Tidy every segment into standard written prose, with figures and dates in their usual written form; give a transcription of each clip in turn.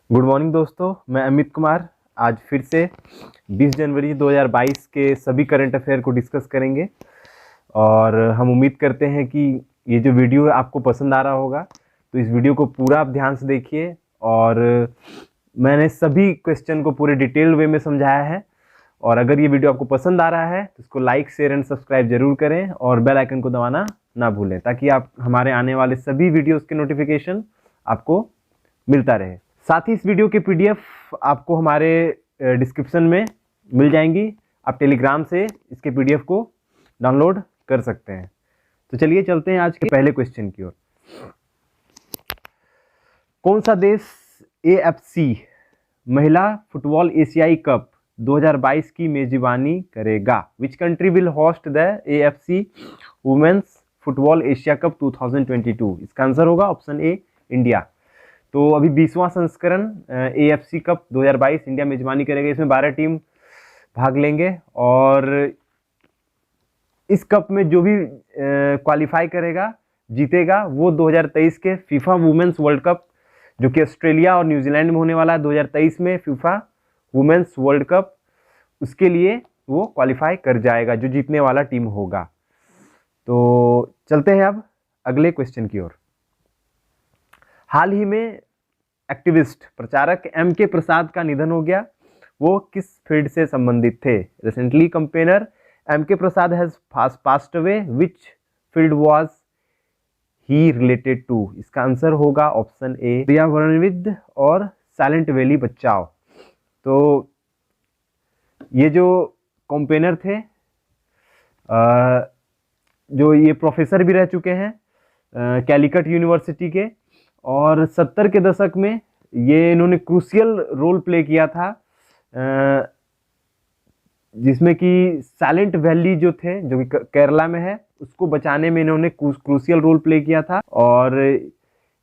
Good morning दोस्तों, मैं अमित कुमार आज फिर से 20 जनवरी 2022 के सभी करंट अफेयर को डिस्कस करेंगे। और हम उम्मीद करते हैं कि ये जो वीडियो है आपको पसंद आ रहा होगा। तो इस वीडियो को पूरा आप ध्यान से देखिए। और मैंने सभी क्वेश्चन को पूरे डिटेल्ड वे में समझाया है। और अगर ये वीडियो आपको पसंद आ रहा है तो इसको लाइक, शेयर एंड सब्सक्राइब जरूर करें और बेल आइकन को दबाना ना भूलें, ताकि आप हमारे आने वाले सभी वीडियोस के नोटिफिकेशन आपको मिलता रहे। साथ ही इस वीडियो के पीडीएफ आपको हमारे डिस्क्रिप्शन में मिल जाएंगी। आप टेलीग्राम से इसके पीडीएफ को डाउनलोड कर सकते हैं। तो चलिए चलते हैं आज के पहले क्वेश्चन की ओर। कौन सा देश एएफसी महिला फुटबॉल एशियाई कप 2022 की मेजबानी करेगा? Which country will host the AFC women's football Asia cup 2022? इसका आंसर होगा ऑप्शन ए, इंडिया। तो अभी 20वां संस्करण एएफसी कप 2022 इंडिया मेजबानी करेगा। इसमें 12 टीम भाग लेंगे और इस कप में जो भी क्वालिफाई करेगा, जीतेगा, वो 2023 के फीफा वुमेन्स वर्ल्ड कप, जो कि ऑस्ट्रेलिया और न्यूजीलैंड में होने वाला है 2023 में फीफा वुमेन्स वर्ल्ड कप, उसके लिए वो क्वालिफाई कर जाएगा, जो जीतने वाला टीम होगा। तो चलते हैं अब अगले क्वेश्चन की ओर। हाल ही में एक्टिविस्ट प्रचारक एम के प्रसाद का निधन हो गया। वो किस फील्ड से संबंधित थे? Recently campaigner M K Prasad has passed away, which field was he related to? इसका आंसर होगा ऑप्शन ए, पर्यावरणविद और साइलेंट वैली बचाओ। तो ये जो कंपेनर थे, जो ये प्रोफेसर भी रह चुके हैं कैलिकट यूनिवर्सिटी के, और 70 के दशक में ये इन्होंने क्रूशियल रोल प्ले किया था, जिसमें कि साइलेंट वैली जो थे, जो कि केरला में है, उसको बचाने में इन्होंने क्रूशियल रोल प्ले किया था। और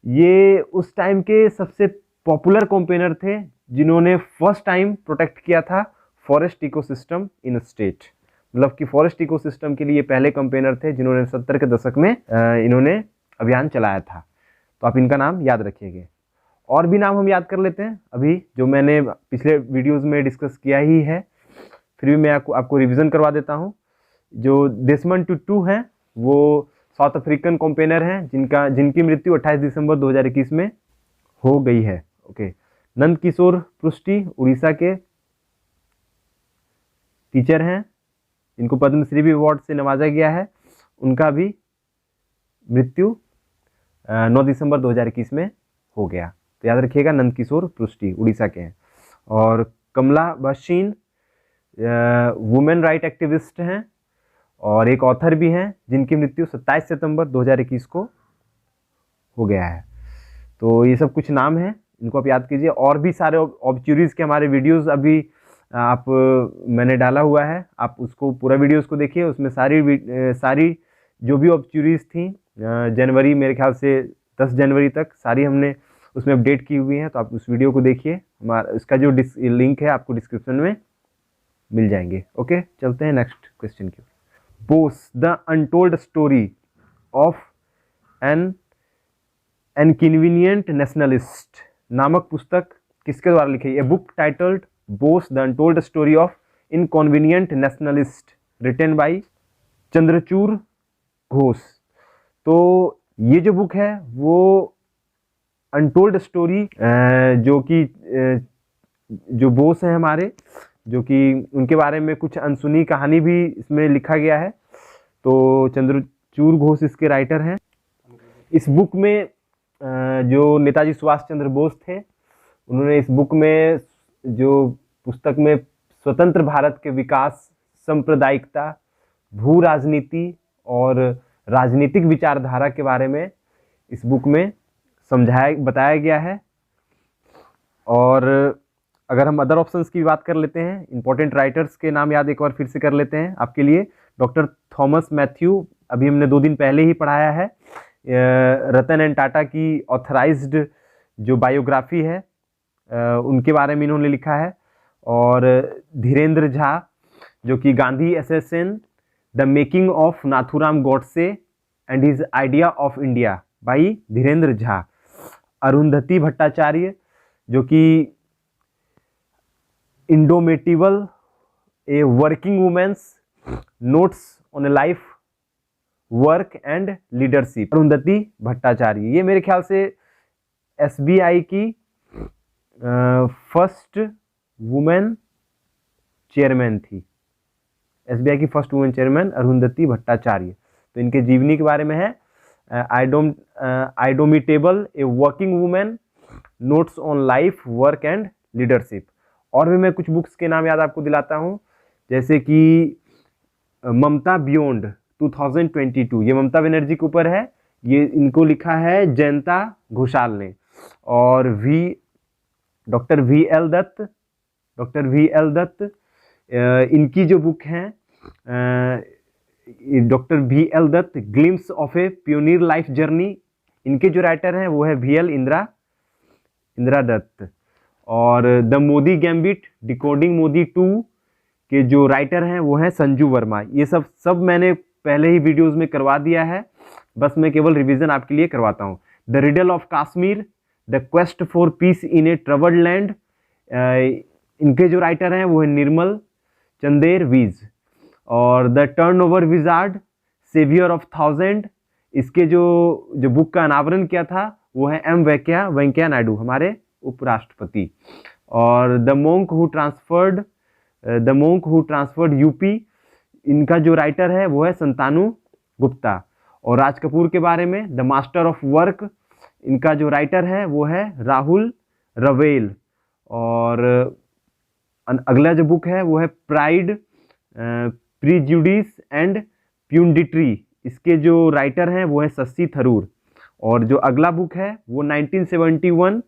ये उस टाइम के सबसे पॉपुलर कंपेनर थे जिन्होंने फर्स्ट टाइम प्रोटेक्ट किया था फॉरेस्ट इकोसिस्टम इन स्टेट। मतलब कि फॉरेस्ट इकोसिस्टम के लिए पहले कंपेनर थे जिन्होंने 70 के दशक में इन्होंने अभियान चलाया था। तो आप इनका नाम याद रखिएगा। और भी नाम हम याद कर लेते हैं अभी, जो मैंने पिछले वीडियोस में डिस्कस किया ही है, फिर भी मैं आपको रिवीजन करवा देता हूं। जो डेसमंड टुटू हैं, वो साउथ अफ्रीकन कंपेनर हैं जिनकी मृत्यु 28 दिसंबर 2021 में हो गई है। ओके। नंद किशोर पृष्टि उड़ीसा के टीचर हैं, इनको पद्मश्री भी अवार्ड से नवाजा गया है। उनका भी मृत्यु 9 दिसंबर 2021 में हो गया। तो याद रखिएगा, नंद किशोर पृष्टि उड़ीसा के हैं। और कमला बशीन वुमेन राइट एक्टिविस्ट हैं और एक ऑथर भी हैं, जिनकी मृत्यु 27 सितंबर 2021 को हो गया है। तो ये सब कुछ नाम हैं, इनको आप याद कीजिए। और भी सारे ऑब्चुरीज के हमारे वीडियोस अभी मैंने डाला हुआ है, आप उसको पूरा वीडियोस को देखिए। उसमें सारी जो भी ऑब्चुरीज थी जनवरी, मेरे ख्याल से 10 जनवरी तक, सारी हमने उसमें अपडेट की हुई हैं। तो आप उस वीडियो को देखिए, इसका जो लिंक है आपको डिस्क्रिप्शन में मिल जाएंगे। ओके, चलते हैं नेक्स्ट क्वेश्चन की। Bose the untold story of an inconvenient nationalist नामक पुस्तक किसके द्वारा लिखी है? Book titled Bose the untold story of inconvenient nationalist, written by Chandrachur Ghosh. तो ये जो बुक है वो अनटोल्ड स्टोरी, जो बोस हैं हमारे, जो कि उनके बारे में कुछ अनसुनी कहानी भी इसमें लिखा गया है। तो चंद्रचूड़ घोष इसके राइटर हैं। इस बुक में जो नेताजी सुभाष चंद्र बोस थे, उन्होंने इस बुक में, जो पुस्तक में, स्वतंत्र भारत के विकास, सांप्रदायिकता, भू राजनीति और राजनीतिक विचारधारा के बारे में इस बुक में बताया गया है। और अगर हम अदर ऑप्शंस की बात कर लेते हैं, इंपॉर्टेंट राइटर्स के नाम याद एक बार फिर से कर लेते हैं आपके लिए। डॉक्टर थॉमस मैथ्यू, अभी हमने 2 दिन पहले ही पढ़ाया है। रतन एंड टाटा की ऑथराइज्ड जो बायोग्राफी है, उनके बारे में इन्होंने लिखा है। और धीरेन्द्र झा, जो कि Gandhi assassin, the making of Nathuram Godse and his idea of India by Dhirendra Jha. Arundhati Bhattacharya, जो कि indomitable, a working women's, notes on a life, work and leadership, Arundhati Bhattacharya. ये मेरे ख्याल से एसबीआई की फर्स्ट वुमेन चेयरमैन थी। एसबीआई की first women chairman Arundhati Bhattacharya. तो इनके जीवनी के बारे में है indomitable, a working women, notes on life, work and leadership. और भी मैं कुछ बुक्स के नाम याद आपको दिलाता हूँ, जैसे कि ममता बियॉन्ड 2022, ये ममता बनर्जी के ऊपर है। ये इनको लिखा है जयंता घोषाल ने। और डॉक्टर वी एल दत्त, इनकी जो बुक है doctor V L Dutt, glimpse of a pioneer life journey, इनके जो राइटर हैं वो है VL इंदिरा दत्त। और the Modi gambit, decoding Modi 2 के जो राइटर हैं वो हैं संजू वर्मा। ये सब मैंने पहले ही वीडियोस में करवा दिया है, बस मैं केवल रिवीजन आपके लिए करवाता हूँ। The riddle of Kashmir, the quest for piece in A troubled land, इनके जो राइटर हैं वो है निर्मल चंदेर वीज। और the turnover wizard, saviour of thousand, इसके जो बुक का अनावरण किया था वो है M वेंकैया नायडू, हमारे उपराष्ट्रपति। और the monk who transferred UP, इनका जो राइटर है वो है संतानु गुप्ता। और राज कपूर के बारे में द मास्टर ऑफ वर्क, इनका जो राइटर है वो है राहुल रवेल। और अगला जो बुक है वो है प्राइड, प्रीजुडिस एंड प्यूडिट्री, इसके जो राइटर हैं वो है शशि थरूर। और जो अगला बुक है वो 1971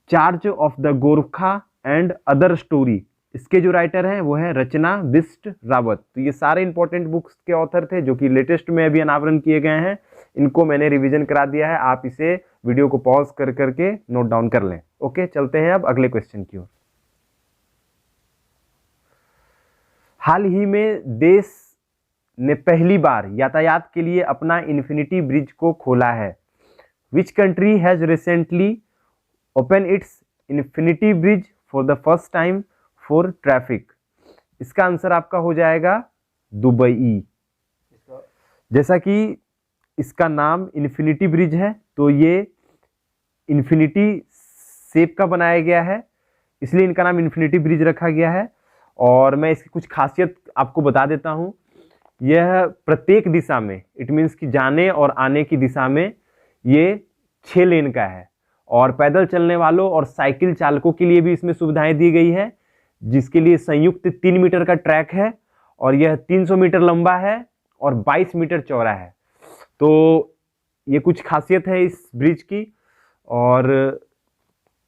charge of the Gorkha and other story, इसके जो राइटर हैं वो है रचना बिस्ट रावत। तो ये सारे इंपॉर्टेंट बुक्स के ऑथर थे जो कि लेटेस्ट में अभी अनावरण किए गए हैं। इनको मैंने रिवीजन करा दिया है, आप इसे वीडियो को पॉज कर करके नोट डाउन कर लें। ओके, चलते हैं अब अगले क्वेश्चन की ओर। हाल ही में देश ने पहली बार यातायात के लिए अपना इन्फिनिटी ब्रिज को खोला है। Which country has recently open it's infinity bridge for the first time for traffic? इसका आंसर आपका हो जाएगा दुबई। जैसा कि इसका नाम इन्फिनिटी ब्रिज है, तो ये इन्फिनिटी शेप का बनाया गया है, इसलिए इनका नाम इन्फिनिटी ब्रिज रखा गया है। और मैं इसकी कुछ खासियत आपको बता देता हूँ। यह प्रत्येक दिशा में, इट मीन्स कि जाने और आने की दिशा में ये 6 लेन का है। और पैदल चलने वालों और साइकिल चालकों के लिए भी इसमें सुविधाएं दी गई है, जिसके लिए संयुक्त 3 मीटर का ट्रैक है। और यह 300 मीटर लंबा है और 22 मीटर चौड़ा है। तो ये कुछ खासियत है इस ब्रिज की। और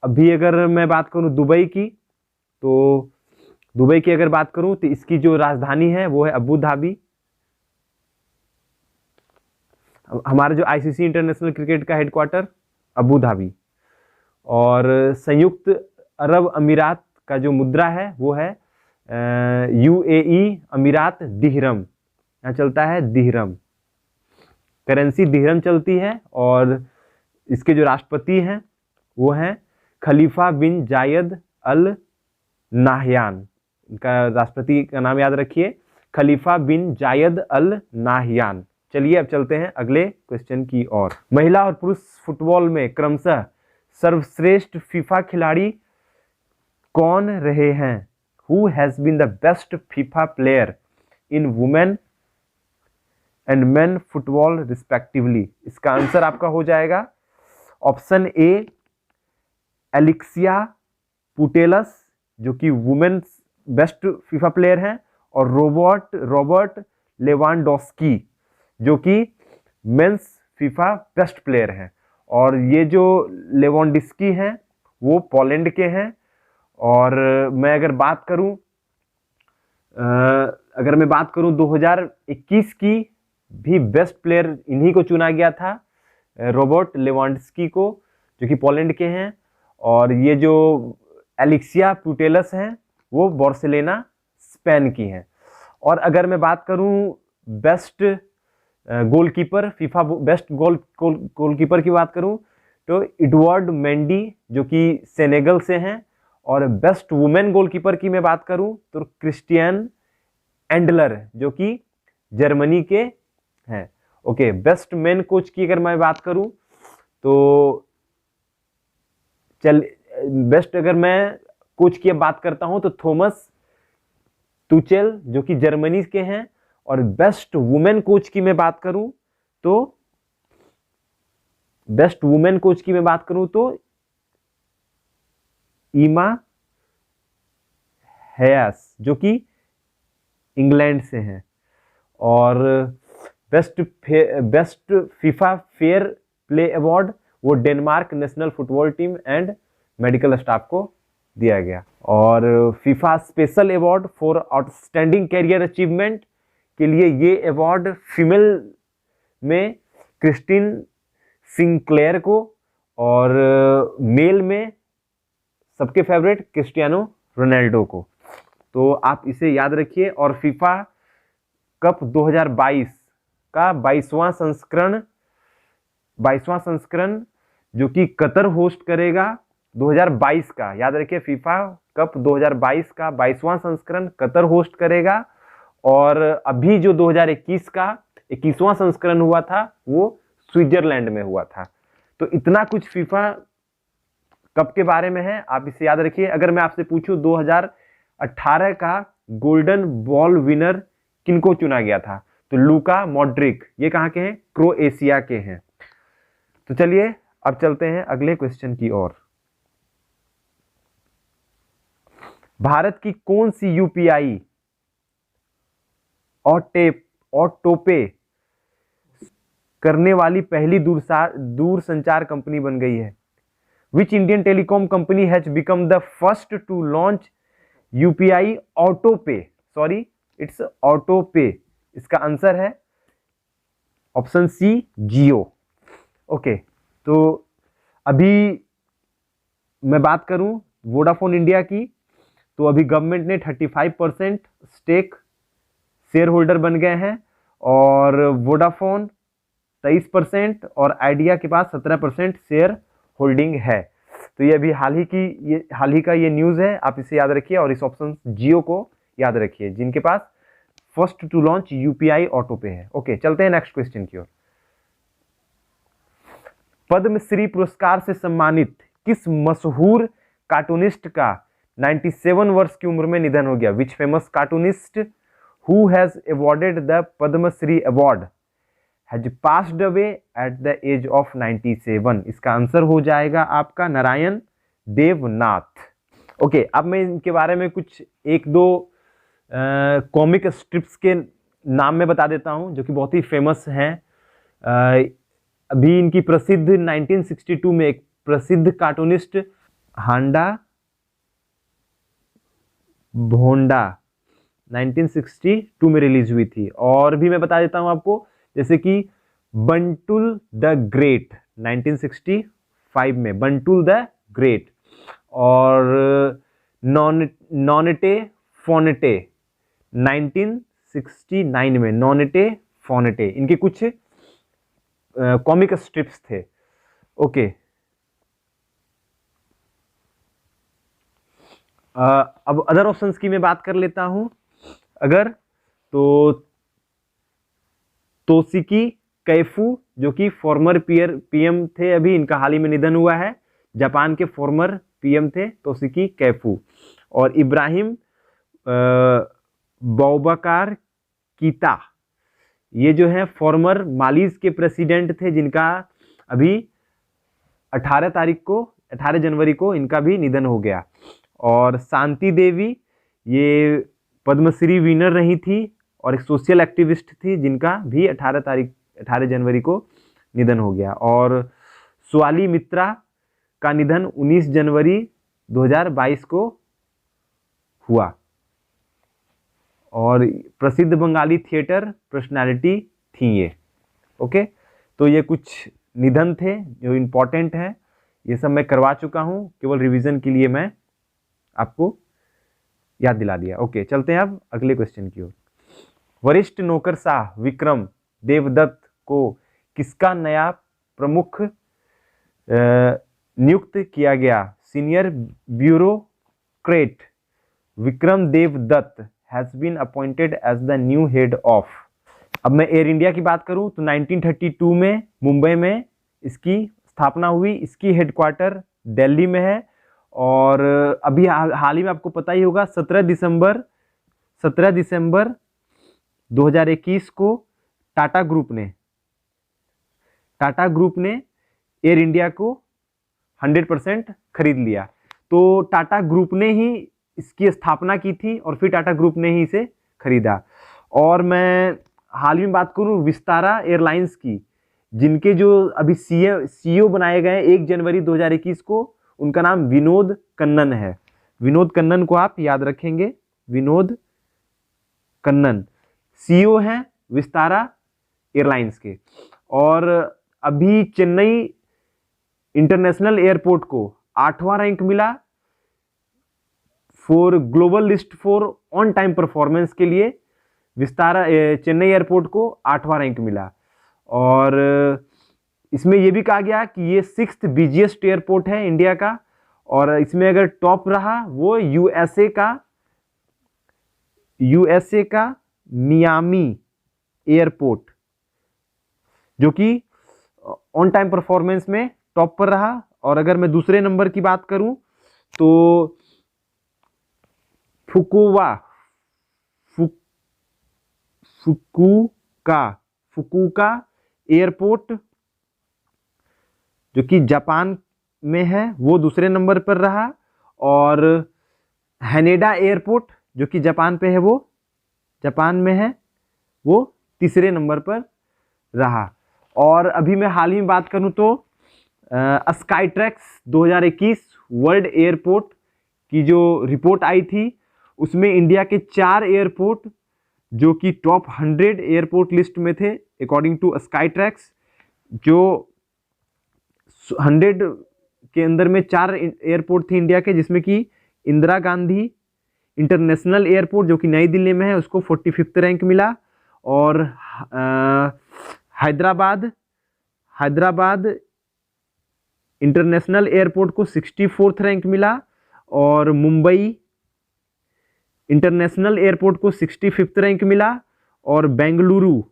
अभी अगर मैं बात करूं दुबई की, तो दुबई की अगर बात करूं तो इसकी जो राजधानी है वो है अबू धाबी। हमारा जो ICC इंटरनेशनल क्रिकेट का हेडक्वार्टर अबू धाबी। और संयुक्त अरब अमीरात का जो मुद्रा है वो है UAE अमीरात दिहरम, यहाँ चलता है दिहरम, करेंसी दिहरम चलती है। और इसके जो राष्ट्रपति हैं वो हैं खलीफा बिन जायद अल नाहयान। इनका राष्ट्रपति का नाम याद रखिए, खलीफा बिन जायद अल नाहयान। चलिए अब चलते हैं अगले क्वेश्चन की ओर। महिला और पुरुष फुटबॉल में क्रमशः सर्वश्रेष्ठ फीफा खिलाड़ी कौन रहे हैं? Who has been the best FIFA player in women and men football respectively? इसका आंसर आपका हो जाएगा ऑप्शन ए एलेक्सिया पुटेलस, जो कि वुमेन्स बेस्ट फीफा प्लेयर हैं, और रॉबर्ट लेवांडोस्की, जो कि मेंस फीफा बेस्ट प्लेयर हैं। और ये जो लेवांडोस्की हैं वो पोलैंड के हैं। और मैं अगर बात करूं 2021 की भी बेस्ट प्लेयर इन्हीं को चुना गया था, रॉबर्ट लेवांडोस्की को, जो कि पोलैंड के हैं। और ये जो एलेक्सिया पुटेलस हैं वो बार्सिलोना स्पेन की हैं। और अगर मैं बात करूं best goalkeeper, FIFA best goalkeeper की बात करूं, तो एडवर्ड मेंडी जो कि सेनेगल से हैं। और बेस्ट वुमेन गोलकीपर की मैं बात करूं तो क्रिस्टियन एंडलर जो कि जर्मनी के हैं। ओके, बेस्ट मेन कोच की अगर मैं बात करूं तो बेस्ट अगर मैं कोच की बात करता हूं तो थॉमस तुचेल जो कि जर्मनी के हैं। और बेस्ट वुमेन कोच की मैं बात करूं तो ईमा हैयास जो कि इंग्लैंड से हैं। और best FIFA fair play award वो Denmark national football team and medical staff को दिया गया। और FIFA special award for outstanding career achievement के लिए ये अवार्ड फीमेल में क्रिस्टिन सिंक्लेयर को और मेल में सबके फेवरेट क्रिस्टियानो रोनाल्डो को। तो आप इसे याद रखिए। और फीफा कप 2022 का 22वां संस्करण जो कि कतर होस्ट करेगा 2022 का, याद रखिए फीफा कप 2022 का 22वां संस्करण कतर होस्ट करेगा। और अभी जो 2021 का 21वां संस्करण हुआ था वो स्विट्जरलैंड में हुआ था। तो इतना कुछ फीफा कप के बारे में है, आप इसे याद रखिए। अगर मैं आपसे पूछूं 2018 का गोल्डन बॉल विनर किनको चुना गया था तो लूका मॉड्रिक, ये कहां के हैं? क्रोएशिया के हैं। तो चलिए अब चलते हैं अगले क्वेश्चन की ओर। भारत की कौन सी यूपीआई ऑटोपे करने वाली पहली दूरसंचार कंपनी बन गई है? Which Indian telecom company has become the first to launch UPI AutoPay? Sorry, it's AutoPay. इसका आंसर है ऑप्शन सी, जियो। ओके, तो अभी मैं बात करूं वोडाफोन इंडिया की, तो अभी गवर्नमेंट ने 35% स्टेक शेयर होल्डर बन गए हैं और वोडाफोन 23% और आइडिया के पास 17% शेयर होल्डिंग है। तो ये अभी हाल ही का ये न्यूज़ है, आप इसे याद रखिए। और इस ऑप्शन जियो को याद रखिए जिनके पास first to launch UPI autopay है। ओके, चलते हैं नेक्स्ट क्वेश्चन की ओर। पद्मश्री पुरस्कार से सम्मानित किस मशहूर कार्टूनिस्ट का 97 वर्ष की उम्र में निधन हो गया? Which famous cartoonist who has awarded the Padma Shri award has passed away at the age of 97? इसका आंसर हो जाएगा आपका नारायण देवनाथ। ओके, अब मैं इनके बारे में कुछ एक दो कॉमिक स्ट्रिप्स के नाम में बता देता हूं जो कि बहुत ही फेमस हैं। अभी इनकी प्रसिद्ध 1962 में एक प्रसिद्ध कार्टूनिस्ट हांडा भोंडा 1962 में रिलीज हुई थी। और भी मैं बता देता हूं आपको, जैसे कि बंटुल द ग्रेट 1965 में बंटुल द ग्रेट, और नॉनेटे फोनेटे 1969 में नॉनेटे फोनेटे। इनके कुछ कॉमिक स्ट्रिप्स थे। ओके, अब अदर ऑप्शंस की मैं बात कर लेता हूं। अगर तो तोशिकी कैफू जो कि फॉर्मर पीएम थे, अभी इनका हाल ही में निधन हुआ है। जापान के फॉर्मर पीएम थे तोशिकी कैफू। और इब्राहिम बौबकार कीता, ये जो है फॉर्मर मालीज के प्रेसिडेंट थे जिनका अभी 18 जनवरी को इनका भी निधन हो गया। और शांति देवी ये पद्मश्री विनर रही थी और एक सोशल एक्टिविस्ट थी जिनका भी 18 जनवरी को निधन हो गया। और स्वाली मित्रा का निधन 19 जनवरी 2022 को हुआ। और प्रसिद्ध बंगाली थिएटर पर्सनालिटी थी ये। ओके, तो ये कुछ निधन थे जो इम्पोर्टेंट है, ये सब मैं करवा चुका हूं, केवल रिवीजन के लिए मैं आपको याद दिला दिया। ओके, चलते हैं अब अगले क्वेश्चन की ओर। वरिष्ठ नौकरशाह विक्रम देवदत्त को किसका नया प्रमुख नियुक्त किया गया। Senior bureaucrat Vikram Dev Dutt has been appointed as the new head of. अब मैं एयर इंडिया की बात करूं तो 1932 में मुंबई में इसकी स्थापना हुई। इसकी हेडक्वार्टर दिल्ली में है। और अभी हाल ही में आपको पता ही होगा 17 दिसंबर 2021 को टाटा ग्रुप ने एयर इंडिया को 100% खरीद लिया। तो टाटा ग्रुप ने ही इसकी स्थापना की थी और फिर टाटा ग्रुप ने ही इसे खरीदा। और मैं हाल ही में बात करूं विस्तारा एयरलाइंस की, जिनके जो अभी सीईओ बनाए गए 1 जनवरी 2021 को, उनका नाम विनोद कन्नन है। विनोद कन्नन को आप याद रखेंगे। विनोद कन्नन सीईओ हैं विस्तारा एयरलाइंस के। और अभी चेन्नई इंटरनेशनल एयरपोर्ट को 8वां रैंक मिला for global list for on time performance के लिए। विस्तारा चेन्नई एयरपोर्ट को 8वां रैंक मिला। और इसमें यह भी कहा गया कि ये 6th बिजिएस्ट एयरपोर्ट है इंडिया का। और इसमें अगर टॉप रहा वो यूएसए का मियामी एयरपोर्ट, जो कि ऑन टाइम परफॉर्मेंस में टॉप पर रहा। और अगर मैं दूसरे नंबर की बात करूं तो फुकुओका एयरपोर्ट, जो कि जापान में है, वो दूसरे नंबर पर रहा। और हैनेडा एयरपोर्ट, जो कि जापान में है, वो तीसरे नंबर पर रहा। और अभी मैं हाल ही में बात करूं तो स्काईट्रैक्स 2021 वर्ल्ड एयरपोर्ट की जो रिपोर्ट आई थी, उसमें इंडिया के 4 एयरपोर्ट जो कि टॉप 100 एयरपोर्ट लिस्ट में थे अकॉर्डिंग टू स्काईट्रैक्स। जो 100 के अंदर में 4 एयरपोर्ट थे इंडिया के, जिसमें कि इंदिरा गांधी इंटरनेशनल एयरपोर्ट, जो कि नई दिल्ली में है, उसको 45th रैंक मिला। और हैदराबाद इंटरनेशनल एयरपोर्ट को 64th रैंक मिला। और मुंबई इंटरनेशनल एयरपोर्ट को 65th रैंक मिला। और बेंगलुरु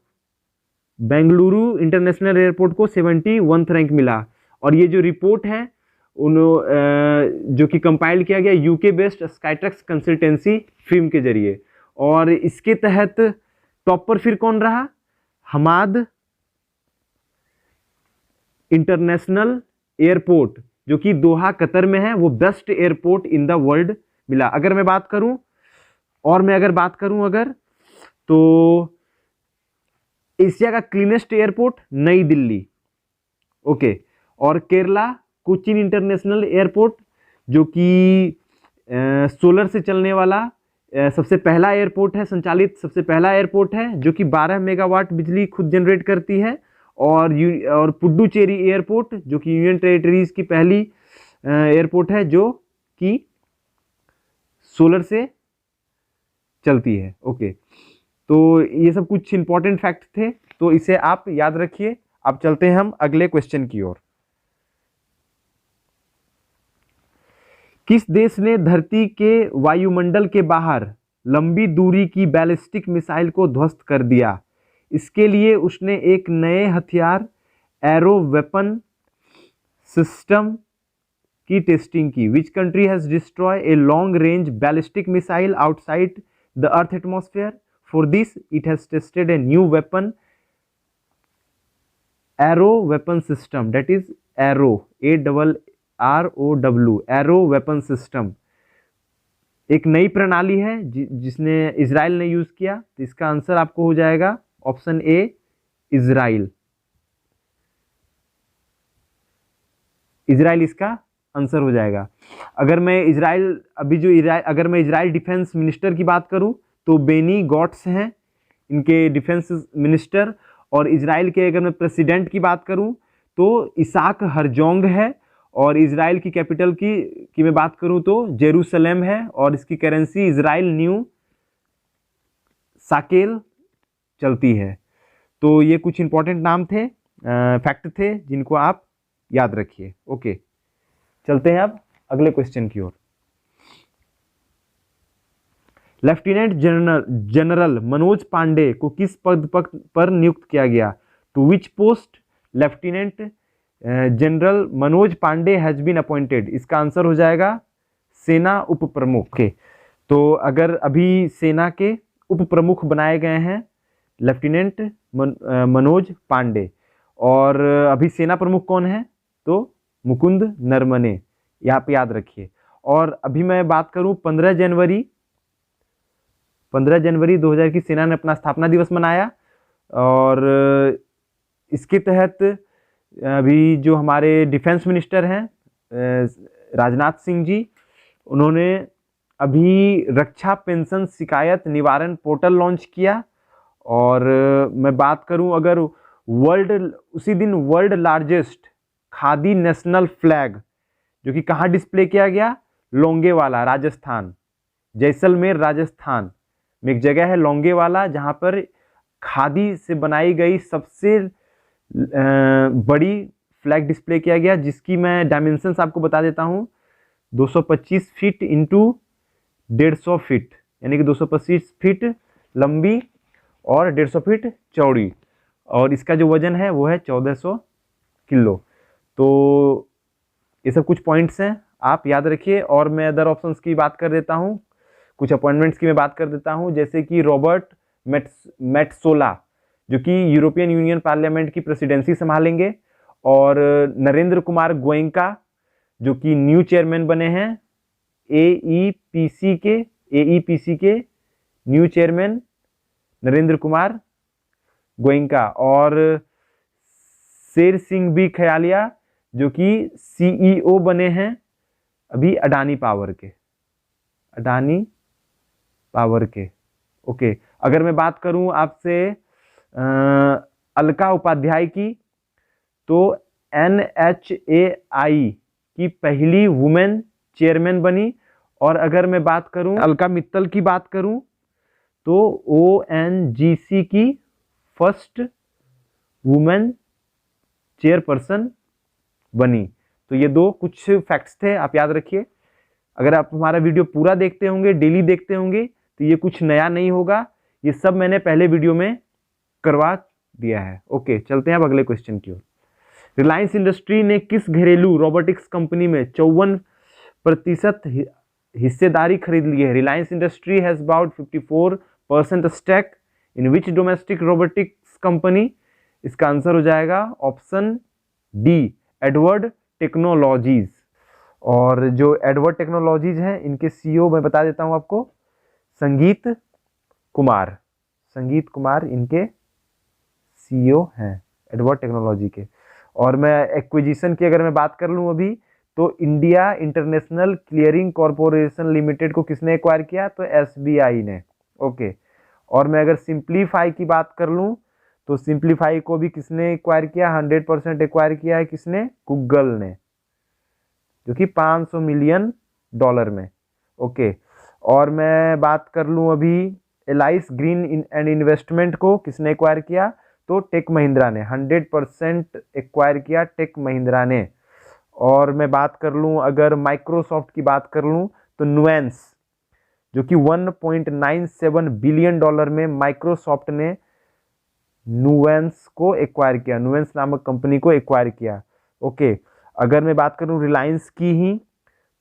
इंटरनेशनल एयरपोर्ट को 71th रैंक मिला। और ये जो रिपोर्ट है जो कि कंपाइल किया गया UK based Skytrax consultancy firm के जरिए। और इसके तहत टॉप पर फिर कौन रहा? हमाद इंटरनेशनल एयरपोर्ट, जो कि दोहा कतर में है, वो best airport in the world मिला। अगर मैं बात करूं तो एशिया का क्लीनेस्ट एयरपोर्ट नई दिल्ली, ओके। और केरला कोचीन इंटरनेशनल एयरपोर्ट, जो कि सोलर से चलने वाला सबसे पहला एयरपोर्ट है, संचालित सबसे पहला एयरपोर्ट है, जो कि 12 मेगावाट बिजली खुद जनरेट करती है। और पुडुचेरी एयरपोर्ट, जो कि यूनियन टेरिटरीज की पहली एयरपोर्ट है जो कि सोलर से चलती है, ओके। तो ये सब कुछ इंपॉर्टेंट फैक्ट थे, तो इसे आप याद रखिए। अब चलते हैं हम अगले क्वेश्चन की ओर। किस देश ने धरती के वायुमंडल के बाहर लंबी दूरी की बैलिस्टिक मिसाइल को ध्वस्त कर दिया? इसके लिए उसने एक नए हथियार एरो वेपन सिस्टम की टेस्टिंग की। Which country has destroy a long range ballistic missile outside the earth atmosphere? For this it has tested a new weapon arrow weapon system, that is arrow ARROW arrow weapon system. एक नई प्रणाली है जिसने Israel ने use किया। तो इसका answer आपको हो जाएगा ऑप्शन ए, इजराइल इसका आंसर हो जाएगा। अगर मैं इजराइल डिफेंस मिनिस्टर की बात करूं तो बेनी गॉट्स हैं इनके डिफेंस मिनिस्टर। और इजराइल के अगर मैं प्रेसिडेंट की बात करूं तो इसाक हरजोंग है। और इजराइल की कैपिटल की मैं बात करूं तो जेरूसलम है। और इसकी करेंसी इजराइल न्यू साकेल चलती है। तो ये कुछ इंपॉर्टेंट नाम थे, फैक्ट थे, जिनको आप याद रखिए। ओके, चलते हैं अब अगले क्वेश्चन की ओर। लेफ्टिनेंट जनरल मनोज पांडे को किस पद पर नियुक्त किया गया? To which post lieutenant general Manoj Pande has been appointed? इसका आंसर हो जाएगा सेना उप प्रमुख के। तो अगर अभी सेना के उप प्रमुख बनाए गए हैं लेफ्टिनेंट मनोज पांडे, और अभी सेना प्रमुख कौन है? तो मुकुंद नरवणे, यहाँ पे याद रखिए। और अभी मैं बात करूं 15 जनवरी 2000 की सेना ने अपना स्थापना दिवस मनाया, और इसके तहत अभी जो हमारे डिफेंस मिनिस्टर हैं राजनाथ सिंह जी, उन्होंने अभी रक्षा पेंशन शिकायत निवारण पोर्टल लॉन्च किया। और मैं बात करूं अगर उसी दिन world largest khadi national flag जो कि कहाँ डिस्प्ले किया गया? लोंगेवाला, राजस्थान, जैसलमेर राजस्थान में एक जगह है लोंगेवाला, जहाँ पर खादी से बनाई गई सबसे बड़ी फ्लैग डिस्प्ले किया गया, जिसकी मैं डायमेंशंस आपको बता देता हूँ। 225 फीट इंटू 150 फीट, यानी कि 225 फीट लंबी और 150 फीट चौड़ी, और इसका जो वजन है वो है 1400 किलो। तो ये सब कुछ पॉइंट्स हैं, आप याद रखिए। और मैं अदर ऑप्शंस की बात कर देता हूँ, कुछ अपॉइंटमेंट्स की मैं बात कर देता हूँ, जैसे कि रॉबर्ट मेट्सोला जो कि यूरोपियन यूनियन पार्लियामेंट की प्रेसिडेंसी संभालेंगे, और नरेंद्र कुमार गोयनका जो कि न्यू चेयरमैन बने हैं एईपीसी के न्यू चेयरमैन नरेंद्र कुमार गोयनका, और शेर सिंह बी खयालिया जो कि सीईओ बने हैं अभी अडानी पावर के। ओके, अगर मैं बात करूं आपसे अलका उपाध्याय की, तो NHAI की पहली वुमेन चेयरमैन बनी। और अगर मैं बात करूं अलका मित्तल की बात करूं, तो ONGC की फर्स्ट वुमेन चेयरपर्सन बनी। तो ये दो कुछ फैक्ट्स थे, आप याद रखिए। अगर आप हमारा वीडियो पूरा देखते होंगे, डेली देखते होंगे, तो ये कुछ नया नहीं होगा, ये सब मैंने पहले वीडियो में करवा दिया है। ओके, चलते हैं अब अगले क्वेश्चन की ओर। रिलायंस इंडस्ट्री ने किस घरेलू रोबोटिक्स कंपनी में 54% हिस्सेदारी खरीद ली है? Reliance industry has bought 54% stake in which domestic robotics company? इसका आंसर हो जाएगा ऑप्शन डी, एडवर्ड टेक्नोलॉजीज। और जो एडवर्ड टेक्नोलॉजीज हैं, इनके सीईओ मैं बता देता हूं आपको, संगीत कुमार इनके सीईओ हैं एडवर्ड टेक्नोलॉजी के। और मैं एक्विजिशन की अगर मैं बात कर लूं अभी, तो India international clearing corporation limited को किसने एक्वायर किया? तो SBI ने। ओके, और मैं अगर सिंप्लीफाई की बात कर लूं, तो सिंप्लीफाई को भी किसने एक्वायर किया? 100% एक्वायर किया है किसने? गूगल ने, जो कि $500 मिलियन में। ओके, और मैं बात कर लूं अभी एलाइस ग्रीन एंड इन्वेस्टमेंट को किसने एक्वायर किया? तो टेक महिंद्रा ने 100% एक्वायर किया, टेक महिंद्रा ने। और मैं बात कर लूं अगर माइक्रोसॉफ्ट की बात कर लूं, तो नुएंस जो कि $1.97 बिलियन में माइक्रोसॉफ्ट ने नुएंस को एक्वायर किया, नुएंस नामक कंपनी को एक्वायर किया। ओके, अगर मैं बात करूं रिलायंस की ही,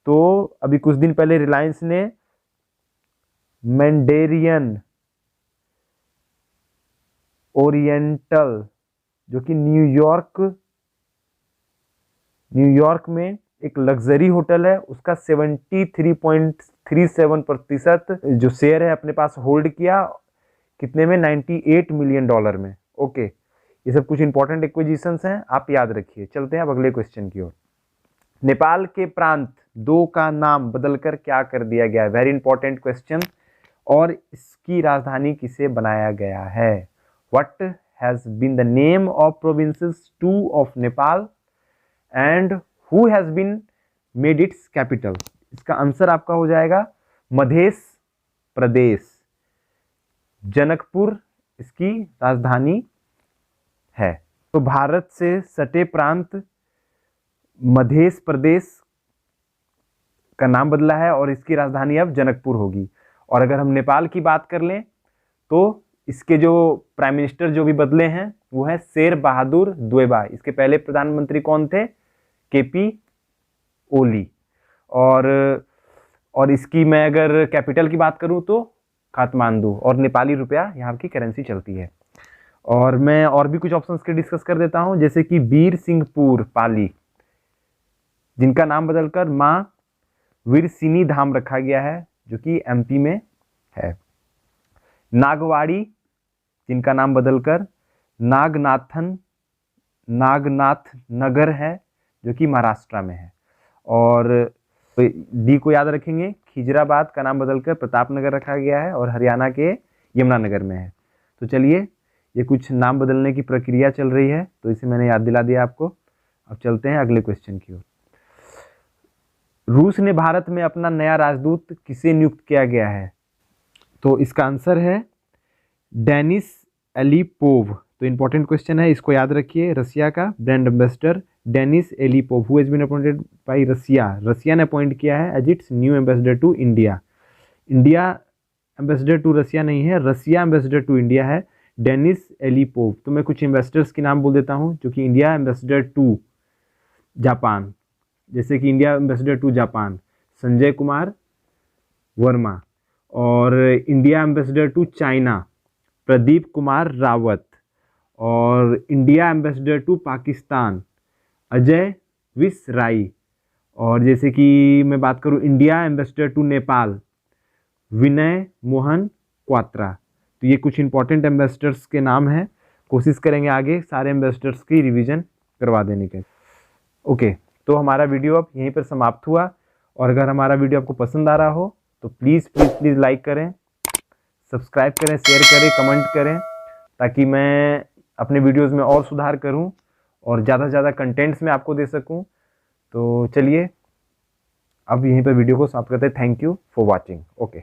तो अभी कुछ दिन पहले रिलायंस ने मैंडेरियन ओरिएंटल जो कि न्यूयॉर्क में एक लग्जरी होटल है, उसका 73.37% जो शेयर है अपने पास होल्ड किया, कितने में? $98 मिलियन में। ओके, ये सब कुछ इंपॉर्टेंट एक्विजिशंस हैं, आप याद रखिए। चलते हैं अब अगले क्वेश्चन की ओर। नेपाल के प्रांत 2 का नाम बदलकर क्या कर दिया गया है? Very important question. और इसकी राजधानी किसे बनाया गया है? What has been the name of provinces 2 of Nepal and who has been made its capital? इसका आंसर आपका हो जाएगा मध्य प्रदेश, जनकपुर इसकी राजधानी है। तो भारत से सटे प्रांत मध्य प्रदेश का नाम बदला है और इसकी राजधानी अब जनकपुर होगी। और अगर हम नेपाल की बात कर लें तो इसके जो प्राइम मिनिस्टर जो भी बदले हैं वो है शेर बहादुर देउबा। इसके पहले प्रधानमंत्री कौन थे? केपी ओली। और इसकी मैं अगर कैपिटल की बात करूं तो काठमांडू, और नेपाली रुपया यहाँ की करेंसी चलती है। और मैं और भी कुछ ऑप्शंस के डिस्कस कर देता हूं, जैसे कि वीर सिंहपुर पाली, जिनका नाम बदलकर माँ वीरसिनी धाम रखा गया है, जो कि एमपी में है। नागवाड़ी, जिनका नाम बदलकर नागनाथ नगर है, जो कि महाराष्ट्र में है। और डी को याद रखेंगे, खिजराबाद का नाम बदलकर प्रतापनगर रखा गया है और हरियाणा के यमुनानगर में है। तो चलिए, ये कुछ नाम बदलने की प्रक्रिया चल रही है, तो इसे मैंने याद दिला दिया आपको। अब चलते हैं अगले क्वेश्चन की ओर। रूस ने भारत में अपना नया राजदूत किसे नियुक्त किया गया है? तो इसका आंसर है डेनिस एलिपोव। तो इंपॉर्टेंट क्वेश्चन है, इसको याद रखिए। रसिया का brand ambassador Denis Alipov, who has been appointed by Russia. Russia ने अपॉइंट किया है as its new ambassador to India. India ambassador to Russia नहीं है, रसिया एम्बेसडर टू इंडिया है डेनिस एलिपोव। तो मैं कुछ इन्वेस्टर्स के नाम बोल देता हूँ जो कि इंडिया एम्बेसडर टू जापान, जैसे कि India ambassador to Japan Sanjay Kumar Verma, और India ambassador to China Pradeep Kumar Rawat, और India ambassador to Pakistan Ajay Bisaria, और जैसे कि मैं बात करूं India ambassador to Nepal Vinay Mohan Kwatra. तो ये कुछ इंपॉर्टेंट एम्बेसडर्स के नाम हैं। कोशिश करेंगे आगे सारे एम्बेसडर्स की रिवीजन करवा देने के। ओके, तो हमारा वीडियो अब यहीं पर समाप्त हुआ। और अगर हमारा वीडियो आपको पसंद आ रहा हो तो प्लीज़ लाइक करें, सब्सक्राइब करें, शेयर करें, कमेंट करें, ताकि मैं अपने वीडियोस में और सुधार करूं और ज़्यादा से ज़्यादा कंटेंट्स में आपको दे सकूं। तो चलिए अब यहीं पर वीडियो को समाप्त करते हैं। Thank you for watching. Okay.